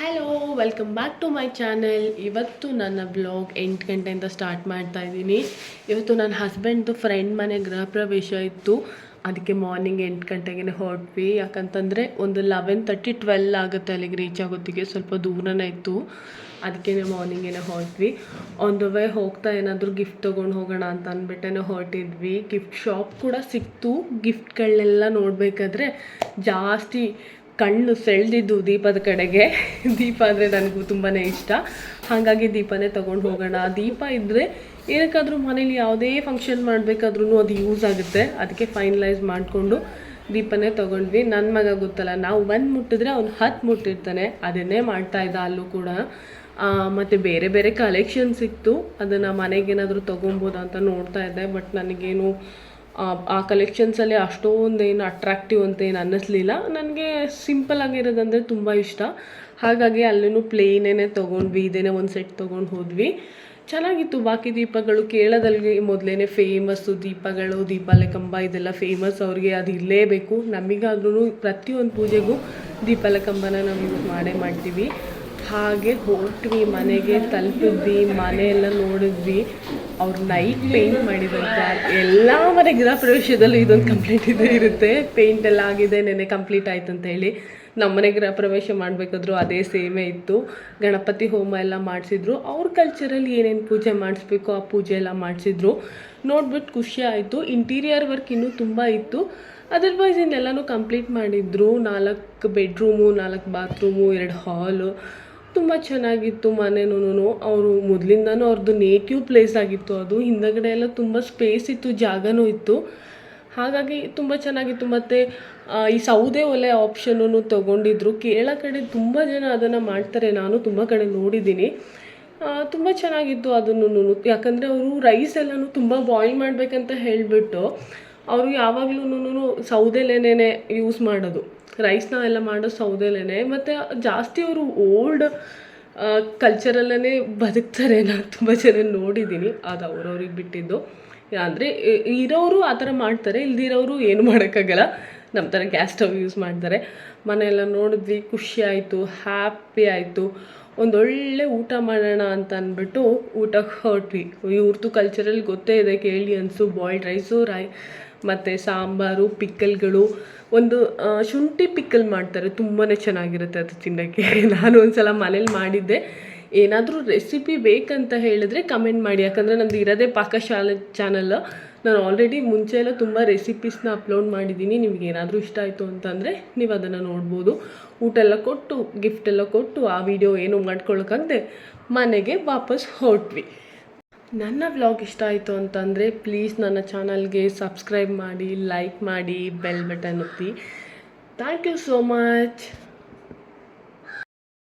Hello, welcome back to my channel. ಇವತ್ತು ನನ್ನ blog 8 ಗಂಟೆಯಿಂದ ಸ್ಟಾರ್ಟ್ ಮಾಡ್ತಾ ಇದ್ದೀನಿ. ಇವತ್ತು ನನ್ನ ಹಸ್ಬೆಂಡ್ದು ಫ್ರೆಂಡ್ ಮನೆ ಗೃಹ ಪ್ರವೇಶ ಇತ್ತು. ಅದಕ್ಕೆ ಮಾರ್ನಿಂಗ್ 8 ಗಂಟೆಗೆ ಹೊರಟ್ವಿ. ಯಾಕಂತಂದರೆ ಒಂದು 11:30-12 ಆಗುತ್ತೆ ಅಲ್ಲಿಗೆ ರೀಚ್ ಆಗೋತ್ತಿಗೆ. ಸ್ವಲ್ಪ ದೂರನೇ ಇತ್ತು, ಅದಕ್ಕೆ ಮಾರ್ನಿಂಗೇನೆ ಹೊರಟ್ವಿ. ಆನ್ ದ ವೇ ಹೋಗ್ತಾ ಏನಾದರೂ ಗಿಫ್ಟ್ ತೊಗೊಂಡು ಹೋಗೋಣ ಅಂತ ಅಂದ್ಬಿಟ್ಟೇ ಹೊರಟಿದ್ವಿ. ಗಿಫ್ಟ್ ಶಾಪ್ ಕೂಡ ಸಿಕ್ತು. ಗಿಫ್ಟ್ಗಳನ್ನೆಲ್ಲ ನೋಡಬೇಕಾದ್ರೆ ಜಾಸ್ತಿ ಕಣ್ಣು ಸೆಳೆದಿದ್ದು ದೀಪದ ಕಡೆಗೆ. ದೀಪ ಅಂದರೆ ನನಗೂ ತುಂಬಾ ಇಷ್ಟ, ಹಾಗಾಗಿ ದೀಪನೇ ತೊಗೊಂಡು ಹೋಗೋಣ. ದೀಪ ಇದ್ದರೆ ಏನಕ್ಕಾದರೂ ಮನೇಲಿ ಯಾವುದೇ ಫಂಕ್ಷನ್ ಮಾಡಬೇಕಾದ್ರೂ ಅದು ಯೂಸ್ ಆಗುತ್ತೆ. ಅದಕ್ಕೆ ಫೈನಲೈಸ್ ಮಾಡಿಕೊಂಡು ದೀಪನೇ ತೊಗೊಂಡ್ವಿ. ನನ್ನ ಮಗ ಗೊತ್ತಲ್ಲ, ನಾವು 1 ಮುಟ್ಟಿದ್ರೆ ಅವ್ನು 10 ಮುಟ್ಟಿರ್ತಾನೆ. ಅದನ್ನೇ ಮಾಡ್ತಾಯಿದ್ದ ಅಲ್ಲೂ ಕೂಡ. ಮತ್ತು ಬೇರೆ ಬೇರೆ ಕಲೆಕ್ಷನ್ ಸಿಕ್ತು. ಅದನ್ನು ಮನೆಗೇನಾದರೂ ತೊಗೊಬೋದು ಅಂತ ನೋಡ್ತಾ ಇದ್ದೆ. ಬಟ್ ನನಗೇನು ಆ ಕಲೆಕ್ಷನ್ಸಲ್ಲಿ ಅಷ್ಟೊಂದೇನು ಅಟ್ರಾಕ್ಟಿವ್ ಅಂತ ಏನು ಅನ್ನಿಸ್ಲಿಲ್ಲ. ನನಗೆ ಸಿಂಪಲ್ ಆಗಿರೋದಂದರೆ ತುಂಬ ಇಷ್ಟ. ಹಾಗಾಗಿ ಅಲ್ಲೂ ಪ್ಲೇನೇ ತೊಗೊಂಡ್ವಿ. ಇದೇನೇ ಒಂದು ಸೆಟ್ ತೊಗೊಂಡು ಹೋದ್ವಿ. ಚೆನ್ನಾಗಿತ್ತು. ಬಾಕಿ ದೀಪಗಳು ಕೇರಳದಲ್ಲಿ ಮೊದಲೇ ಫೇಮಸ್ಸು ದೀಪಗಳು, ದೀಪಾಲೆ ಕಂಬ ಇದೆಲ್ಲ ಫೇಮಸ್. ಅವ್ರಿಗೆ ಅದು ಇರಲೇಬೇಕು. ನಮಗಾದ್ರೂ ಪ್ರತಿಯೊಂದು ಪೂಜೆಗೂ ದೀಪಾಲೆ ಕಂಬನ ನಾವು ಯೂಸ್ ಮಾಡೇ ಮಾಡ್ತೀವಿ. ಹಾಗೆ ಹೊರಟ್ವಿ, ಮನೆಗೆ ತಲುಪಿದ್ವಿ. ಮನೆಯೆಲ್ಲ ನೋಡಿದ್ವಿ. ಅವ್ರು ನೈಟ್ ಪೇಂಟ್ ಮಾಡಿದಂತೆ. ಎಲ್ಲ ಮನೆ ಗೃಹ ಪ್ರವೇಶದಲ್ಲೂ ಇದೊಂದು ಕಂಪ್ಲೀಟ್ ಇರುತ್ತೆ. ಪೇಂಟ್ ಎಲ್ಲ ಆಗಿದೆ, ನೆನೆ ಕಂಪ್ಲೀಟ್ ಆಯ್ತು ಅಂತ ಹೇಳಿ. ನಮ್ಮನೆ ಗೃಹ ಪ್ರವೇಶ ಮಾಡಬೇಕಾದ್ರೂ ಅದೇ ಸೇಮೇ ಇತ್ತು. ಗಣಪತಿ ಹೋಮ ಎಲ್ಲ ಮಾಡಿಸಿದ್ರು. ಅವ್ರ ಕಲ್ಚರಲ್ಲಿ ಏನೇನು ಪೂಜೆ ಮಾಡಿಸ್ಬೇಕು ಆ ಪೂಜೆ ಎಲ್ಲ ಮಾಡಿಸಿದ್ರು. ನೋಡ್ಬಿಟ್ಟು ಖುಷಿ ಆಯಿತು. ಇಂಟೀರಿಯರ್ ವರ್ಕ್ ಇನ್ನೂ ತುಂಬ ಇತ್ತು. ಅದರ್ವೈಸ್ ಇನ್ನೆಲ್ಲನೂ ಕಂಪ್ಲೀಟ್ ಮಾಡಿದ್ರು. 4 ಬೆಡ್ರೂಮು, 4 ಬಾತ್ರೂಮು, 2 ಹಾಲು. ತುಂಬ ಚೆನ್ನಾಗಿತ್ತು ಮನೆನೂ. ಅವರು ಮೊದಲಿಂದನೂ ಅವ್ರದ್ದು ನೇಟಿವ್ ಪ್ಲೇಸ್ ಆಗಿತ್ತು ಅದು. ಹಿಂದಗಡೆ ಎಲ್ಲ ತುಂಬ ಸ್ಪೇಸ್ ಇತ್ತು, ಜಾಗನೂ ಇತ್ತು. ಹಾಗಾಗಿ ತುಂಬ ಚೆನ್ನಾಗಿತ್ತು. ಮತ್ತು ಈ ಸೌದೆ ಒಲೆ ಆಪ್ಷನೂ ತೊಗೊಂಡಿದ್ರು. ಕೇರಳ ಕಡೆ ತುಂಬ ಜನ ಅದನ್ನು ಮಾಡ್ತಾರೆ, ನಾನು ತುಂಬ ಕಡೆ ನೋಡಿದ್ದೀನಿ. ತುಂಬ ಚೆನ್ನಾಗಿತ್ತು ಅದನ್ನು. ಯಾಕಂದರೆ ಅವರು ರೈಸ್ ಎಲ್ಲನೂ ತುಂಬ ಬಾಯ್ಲ್ ಮಾಡಬೇಕಂತ ಹೇಳಿಬಿಟ್ಟು ಅವರು ಯಾವಾಗಲೂ ಸೌದೆಲೇನೇ ಯೂಸ್ ಮಾಡೋದು. ರೈಸ್ನ ಎಲ್ಲ ಮಾಡೋ ಸೌದೆಲೇನೆ. ಮತ್ತು ಜಾಸ್ತಿ ಅವರು ಓಲ್ಡ್ ಕಲ್ಚರಲ್ಲೇ ಬದುಕ್ತಾರೆ. ನಾನು ತುಂಬ ಜನ ನೋಡಿದ್ದೀನಿ. ಅದು ಅವ್ರವ್ರಿಗೆ ಬಿಟ್ಟಿದ್ದು. ಅಂದರೆ ಇರೋರು ಆ ಥರ ಮಾಡ್ತಾರೆ, ಇಲ್ದಿರೋರು ಏನು ಮಾಡೋಕ್ಕಾಗಲ್ಲ. ನಮ್ಮ ಥರ ಗ್ಯಾಸ್ ಸ್ಟವ್ ಯೂಸ್ ಮಾಡ್ತಾರೆ. ಮನೆಯೆಲ್ಲ ನೋಡಿದ್ವಿ, ಖುಷಿ ಆಯಿತು, ಹ್ಯಾಪಿ ಆಯಿತು. ಒಂದೊಳ್ಳೆ ಊಟ ಮಾಡೋಣ ಅಂತ ಅಂದ್ಬಿಟ್ಟು ಊಟಕ್ಕೆ ಹೊರಟ್ವಿ. ಇವ್ರದ್ದು ಕಲ್ಚರಲ್ಲಿ ಗೊತ್ತೇ ಇದೆ, ಕೇಳಿ ಅನಿಸು. ಬಾಯ್ಲ್ಡ್ ರೈಸು, ಮತ್ತು ಸಾಂಬಾರು, ಪಿಕ್ಕಲ್ಗಳು. ಒಂದು ಶುಂಠಿ ಪಿಕ್ಕಲ್ ಮಾಡ್ತಾರೆ, ತುಂಬಾ ಚೆನ್ನಾಗಿರುತ್ತೆ ಅದು ತಿನ್ನೋಕ್ಕೆ. ನಾನು ಒಂದು ಸಲ ಮನೇಲಿ ಮಾಡಿದ್ದೆ. ಏನಾದರೂ ರೆಸಿಪಿ ಬೇಕಂತ ಹೇಳಿದ್ರೆ ಕಮೆಂಟ್ ಮಾಡಿ. ಯಾಕಂದರೆ ನಂದು ಇರೋದೇ ಪಾಕಶಾಲೆ ಚಾನಲ್. ನಾನು ಆಲ್ರೆಡಿ ಮುಂಚೆ ಎಲ್ಲ ತುಂಬ ರೆಸಿಪೀಸ್ನ ಅಪ್ಲೋಡ್ ಮಾಡಿದ್ದೀನಿ. ನಿಮ್ಗೆ ಏನಾದರೂ ಇಷ್ಟ ಆಯಿತು ಅಂತಂದರೆ ನೀವು ಅದನ್ನು ನೋಡ್ಬೋದು. ಊಟ ಎಲ್ಲ ಕೊಟ್ಟು, ಗಿಫ್ಟ್ ಎಲ್ಲ ಕೊಟ್ಟು, ಆ ವಿಡಿಯೋ ಏನೂ ಮಾಡ್ಕೊಳ್ಳೋಕ್ಕಾಗದೆ ಮನೆಗೆ ವಾಪಸ್ ಹೊರಟ್ವಿ. ನನ್ನ ವ್ಲಾಗ್ ಇಷ್ಟ ಆಯಿತು ಅಂತಂದರೆ ಪ್ಲೀಸ್ ನನ್ನ ಚಾನಲ್ಗೆ ಸಬ್ಸ್ಕ್ರೈಬ್ ಮಾಡಿ, ಲೈಕ್ ಮಾಡಿ, ಬೆಲ್ ಬಟನ್ ಒತ್ತಿ. Thank you so much.